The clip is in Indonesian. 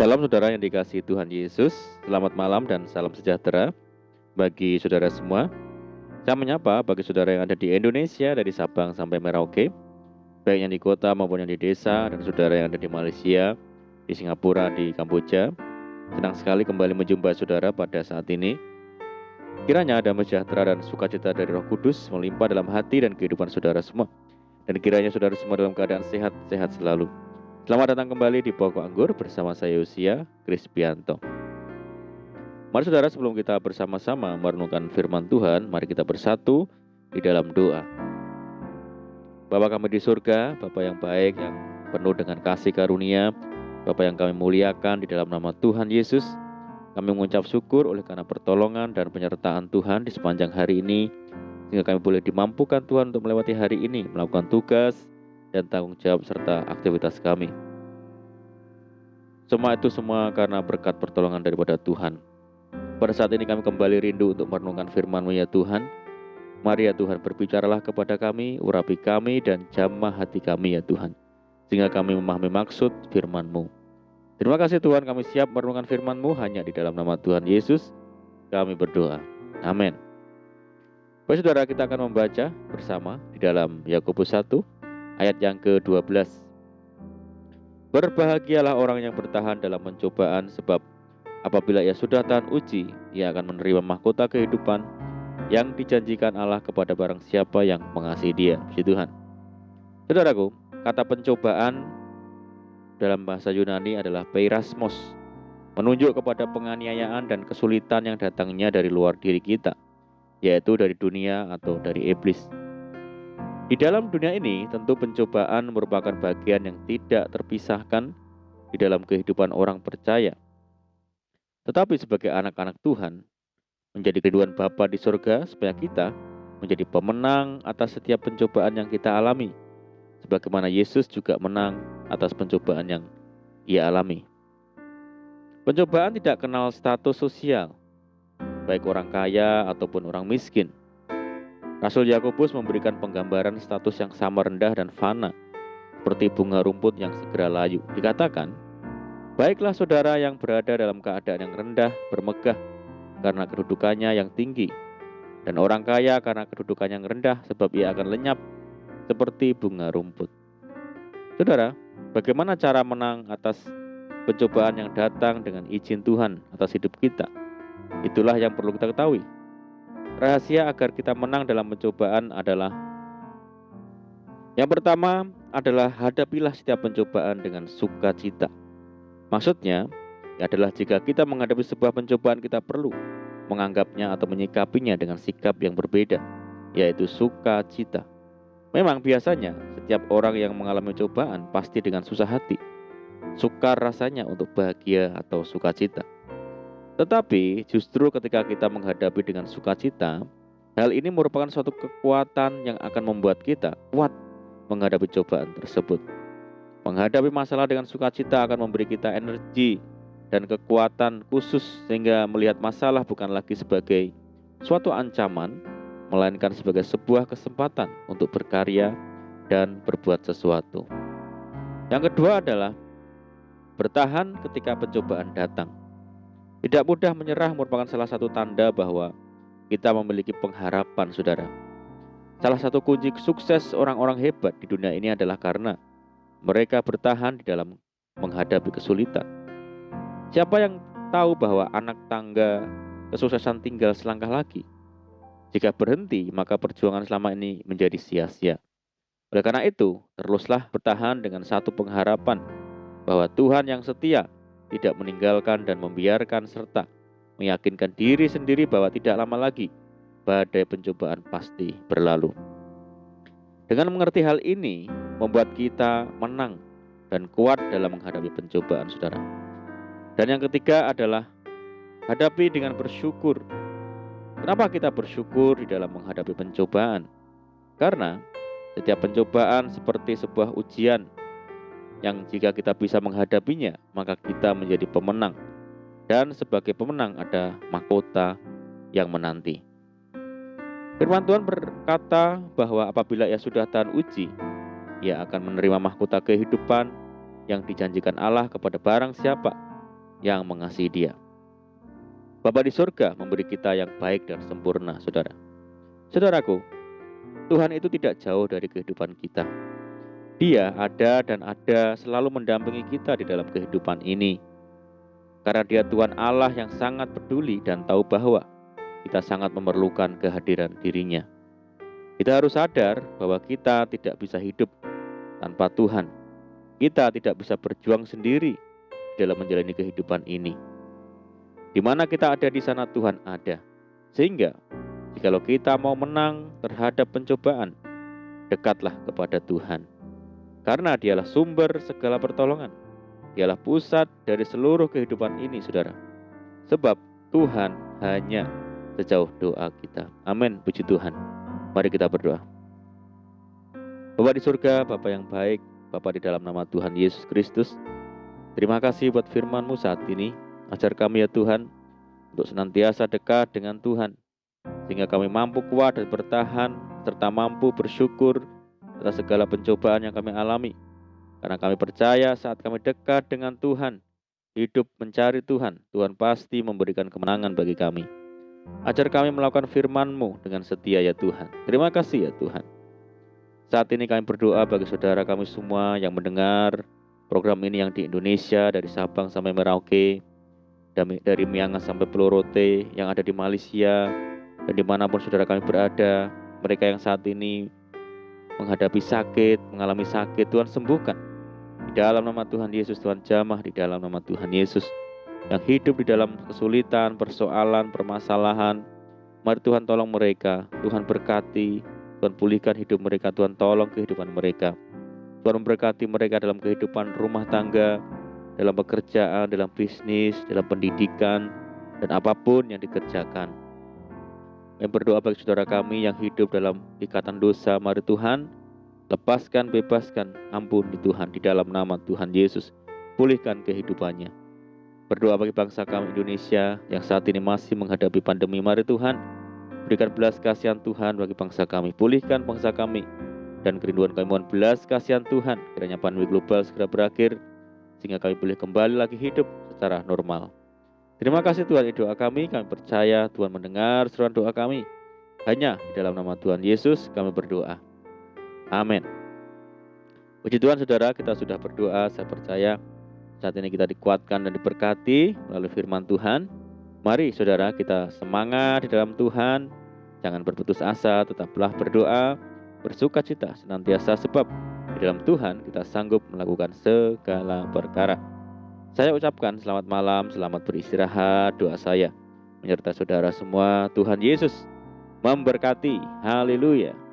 Salam saudara yang dikasihi Tuhan Yesus. Selamat malam dan salam sejahtera bagi saudara semua. Saya menyapa bagi saudara yang ada di Indonesia dari Sabang sampai Merauke, baik yang di kota maupun yang di desa, dan saudara yang ada di Malaysia, di Singapura, di Kamboja. Senang sekali kembali menjumpai saudara pada saat ini. Kiranya damai sejahtera dan sukacita dari Roh Kudus melimpah dalam hati dan kehidupan saudara semua. Dan kiranya saudara semua dalam keadaan sehat-sehat selalu. Selamat datang kembali di Pokok Anggur bersama saya Yosia Krispianto. Mari saudara, sebelum kita bersama-sama merenungkan firman Tuhan, mari kita bersatu di dalam doa. Bapa kami di surga, Bapa yang baik, yang penuh dengan kasih karunia, Bapa yang kami muliakan di dalam nama Tuhan Yesus, kami mengucap syukur oleh karena pertolongan dan penyertaan Tuhan di sepanjang hari ini, sehingga kami boleh dimampukan Tuhan untuk melewati hari ini, melakukan tugas dan tanggung jawab serta aktivitas kami. Semua karena berkat pertolongan daripada Tuhan. Pada saat ini kami kembali rindu untuk merenungkan firman-Mu ya Tuhan. Mari ya Tuhan, berbicaralah kepada kami, urapi kami dan jamah hati kami ya Tuhan, sehingga kami memahami maksud firman-Mu. Terima kasih Tuhan, kami siap merenungkan firman-Mu hanya di dalam nama Tuhan Yesus. Kami berdoa. Amin. Baik saudara, kita akan membaca bersama di dalam Yakobus 1 ayat yang ke-12. Berbahagialah orang yang bertahan dalam pencobaan, sebab apabila ia sudah tahan uji, ia akan menerima mahkota kehidupan yang dijanjikan Allah kepada barang siapa yang mengasihi Dia. Puji Tuhan. Saudaraku, kata pencobaan dalam bahasa Yunani adalah peirasmos, menunjuk kepada penganiayaan dan kesulitan yang datangnya dari luar diri kita, yaitu dari dunia atau dari iblis. Di dalam dunia ini, tentu pencobaan merupakan bagian yang tidak terpisahkan di dalam kehidupan orang percaya. Tetapi sebagai anak-anak Tuhan, menjadi kerinduan Bapa di surga supaya kita menjadi pemenang atas setiap pencobaan yang kita alami, sebagaimana Yesus juga menang atas pencobaan yang Ia alami. Pencobaan tidak kenal status sosial, baik orang kaya ataupun orang miskin. Rasul Yakobus memberikan penggambaran status yang sama rendah dan fana, seperti bunga rumput yang segera layu. Dikatakan, baiklah saudara yang berada dalam keadaan yang rendah bermegah karena kedudukannya yang tinggi, dan orang kaya karena kedudukannya yang rendah, sebab ia akan lenyap seperti bunga rumput. Saudara, bagaimana cara menang atas pencobaan yang datang dengan izin Tuhan atas hidup kita? Itulah yang perlu kita ketahui. Rahasia agar kita menang dalam pencobaan adalah, yang pertama adalah hadapilah setiap pencobaan dengan sukacita. Maksudnya adalah jika kita menghadapi sebuah pencobaan, kita perlu menganggapnya atau menyikapinya dengan sikap yang berbeda, yaitu sukacita. Memang biasanya setiap orang yang mengalami cobaan pasti dengan susah hati, sukar rasanya untuk bahagia atau sukacita. Tetapi justru ketika kita menghadapi dengan sukacita, hal ini merupakan suatu kekuatan yang akan membuat kita kuat menghadapi cobaan tersebut. Menghadapi masalah dengan sukacita akan memberi kita energi dan kekuatan khusus, sehingga melihat masalah bukan lagi sebagai suatu ancaman, melainkan sebagai sebuah kesempatan untuk berkarya dan berbuat sesuatu. Yang kedua adalah bertahan ketika pencobaan datang. Tidak mudah menyerah merupakan salah satu tanda bahwa kita memiliki pengharapan, saudara. Salah satu kunci sukses orang-orang hebat di dunia ini adalah karena mereka bertahan di dalam menghadapi kesulitan. Siapa yang tahu bahwa anak tangga kesuksesan tinggal selangkah lagi? Jika berhenti, maka perjuangan selama ini menjadi sia-sia. Oleh karena itu, teruslah bertahan dengan satu pengharapan bahwa Tuhan yang setia tidak meninggalkan dan membiarkan, serta meyakinkan diri sendiri bahwa tidak lama lagi badai pencobaan pasti berlalu. Dengan mengerti hal ini, membuat kita menang dan kuat dalam menghadapi pencobaan, saudara. Dan yang ketiga adalah hadapi dengan bersyukur. Kenapa kita bersyukur di dalam menghadapi pencobaan? Karena setiap pencobaan seperti sebuah ujian yang jika kita bisa menghadapinya, maka kita menjadi pemenang. Dan sebagai pemenang ada mahkota yang menanti. Firman Tuhan berkata bahwa apabila ia sudah tahan uji, ia akan menerima mahkota kehidupan yang dijanjikan Allah kepada barang siapa yang mengasihi Dia. Bapa di surga memberi kita yang baik dan sempurna, saudara. Saudaraku, Tuhan itu tidak jauh dari kehidupan kita. Dia ada dan ada selalu mendampingi kita di dalam kehidupan ini. Karena Dia Tuhan Allah yang sangat peduli dan tahu bahwa kita sangat memerlukan kehadiran Dirinya. Kita harus sadar bahwa kita tidak bisa hidup tanpa Tuhan. Kita tidak bisa berjuang sendiri dalam menjalani kehidupan ini. Di mana kita ada, di sana Tuhan ada. Sehingga, jikalau kita mau menang terhadap pencobaan, dekatlah kepada Tuhan. Karena Dialah sumber segala pertolongan. Dialah pusat dari seluruh kehidupan ini, saudara. Sebab Tuhan hanya sejauh doa kita. Amin, puji Tuhan. Mari kita berdoa. Bapa di surga, Bapa yang baik, Bapa di dalam nama Tuhan Yesus Kristus, terima kasih buat firman-Mu saat ini. Ajar kami ya Tuhan, untuk senantiasa dekat dengan Tuhan, sehingga kami mampu kuat dan bertahan, serta mampu bersyukur atas segala pencobaan yang kami alami. Karena kami percaya saat kami dekat dengan Tuhan, hidup mencari Tuhan, Tuhan pasti memberikan kemenangan bagi kami. Ajar kami melakukan firman-Mu dengan setia ya Tuhan. Terima kasih ya Tuhan. Saat ini kami berdoa bagi saudara kami semua yang mendengar program ini yang di Indonesia, dari Sabang sampai Merauke, dari Miangas sampai Pulau Rote, yang ada di Malaysia, dan dimanapun saudara kami berada. Mereka yang saat ini menghadapi sakit, mengalami sakit, Tuhan sembuhkan. Di dalam nama Tuhan Yesus, Tuhan jamah di dalam nama Tuhan Yesus. Yang hidup di dalam kesulitan, persoalan, permasalahan, mari Tuhan tolong mereka. Tuhan berkati, Tuhan pulihkan hidup mereka. Tuhan tolong kehidupan mereka. Tuhan memberkati mereka dalam kehidupan rumah tangga, dalam pekerjaan, dalam bisnis, dalam pendidikan, dan apapun yang dikerjakan. Yang berdoa bagi saudara kami yang hidup dalam ikatan dosa, mari Tuhan lepaskan, bebaskan, ampuni Tuhan di dalam nama Tuhan Yesus. Pulihkan kehidupannya. Berdoa bagi bangsa kami Indonesia yang saat ini masih menghadapi pandemi. Mari Tuhan berikan belas kasihan Tuhan bagi bangsa kami. Pulihkan bangsa kami. Dan kerinduan kami mohon belas kasihan Tuhan, kiranya pandemi global segera berakhir, sehingga kami boleh kembali lagi hidup secara normal. Terima kasih Tuhan, ini doa kami percaya Tuhan mendengar seruan doa kami. Hanya di dalam nama Tuhan Yesus kami berdoa. Amin. Puji Tuhan saudara, kita sudah berdoa. Saya percaya saat ini kita dikuatkan dan diberkati melalui firman Tuhan. Mari saudara, kita semangat di dalam Tuhan. Jangan berputus asa, tetaplah berdoa, bersukacita senantiasa, sebab di dalam Tuhan kita sanggup melakukan segala perkara. Saya ucapkan selamat malam, selamat beristirahat. Doa saya menyertai saudara semua. Tuhan Yesus memberkati. Haleluya.